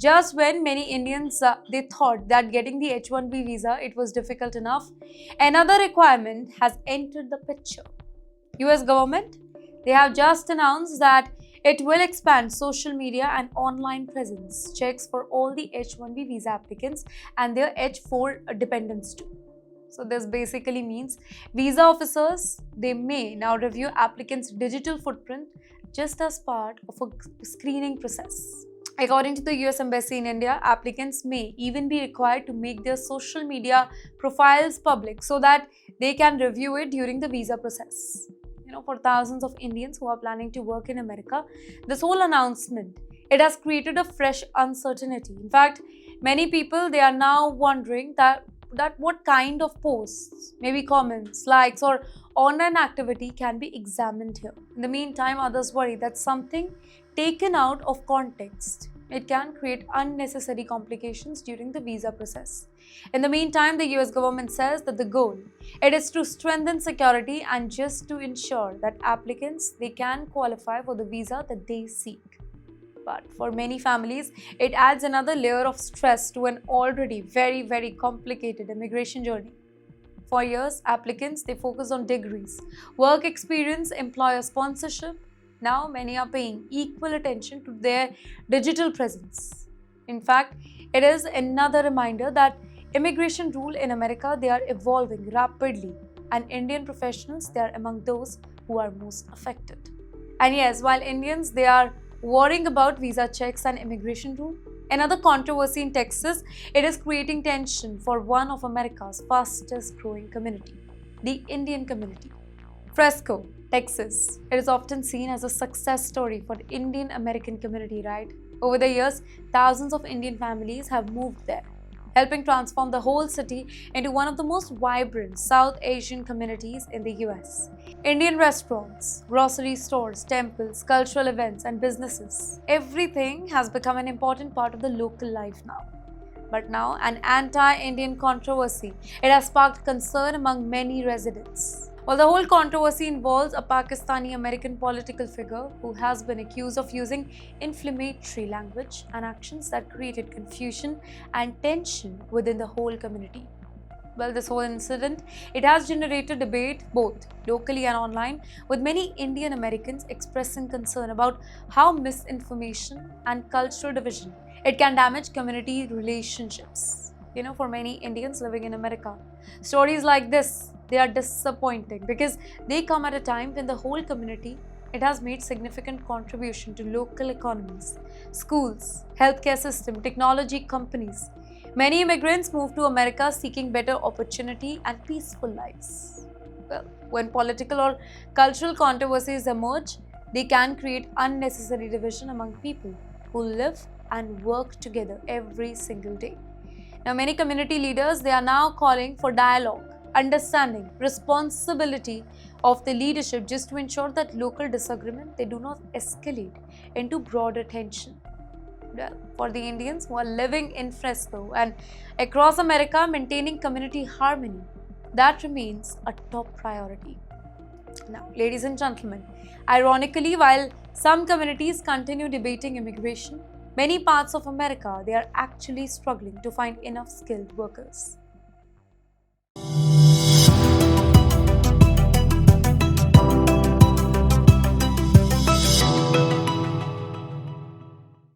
Just when many Indians they thought that getting the H-1B visa it was difficult enough, another requirement has entered the picture. US government, they have just announced that it will expand social media and online presence checks for all the H-1B visa applicants and their H-4 dependents too. So this basically means visa officers, they may now review applicants' digital footprint just as part of a screening process. According to the US Embassy in India, applicants may even be required to make their social media profiles public so that they can review it during the visa process. For thousands of Indians who are planning to work in America, this whole announcement, it has created a fresh uncertainty. In fact, many people, they are now wondering that what kind of posts, maybe comments, likes, or online activity can be examined here. In the meantime, others worry that something taken out of context, it can create unnecessary complications during the visa process. In the meantime, the US government says that the goal, it is to strengthen security and just to ensure that applicants, they can qualify for the visa that they seek. But for many families, it adds another layer of stress to an already very, very complicated immigration journey. For years, applicants, they focus on degrees, work experience, employer sponsorship. Now, many are paying equal attention to their digital presence. In fact, it is another reminder that immigration rules in America, they are evolving rapidly, and Indian professionals, they are among those who are most affected. And yes, while Indians, they are worrying about visa checks and immigration rule, another controversy in Texas, it is creating tension for one of America's fastest growing community, the Indian community. Fresco, Texas, it is often seen as a success story for the Indian American community, right? Over the years, thousands of Indian families have moved there, helping transform the whole city into one of the most vibrant South Asian communities in the US. Indian restaurants, grocery stores, temples, cultural events, and businesses, everything has become an important part of the local life now. But now, an anti-Indian controversy, it has sparked concern among many residents. Well, the whole controversy involves a Pakistani-American political figure who has been accused of using inflammatory language and actions that created confusion and tension within the whole community. Well, this whole incident, it has generated debate both locally and online, with many Indian Americans expressing concern about how misinformation and cultural division, it can damage community relationships. For many Indians living in America, stories like this, they are disappointing because they come at a time when the whole community, it has made significant contribution to local economies, schools, healthcare system, technology companies. Many immigrants move to America seeking better opportunity and peaceful lives. Well, when political or cultural controversies emerge, they can create unnecessary division among people who live and work together every single day. Now, many community leaders, they are now calling for dialogue, understanding, responsibility of the leadership just to ensure that local disagreement, they do not escalate into broader tension. Well, for the Indians who are living in Fresco and across America, maintaining community harmony, that remains a top priority. Now, ladies and gentlemen, ironically, while some communities continue debating immigration, many parts of America, they are actually struggling to find enough skilled workers.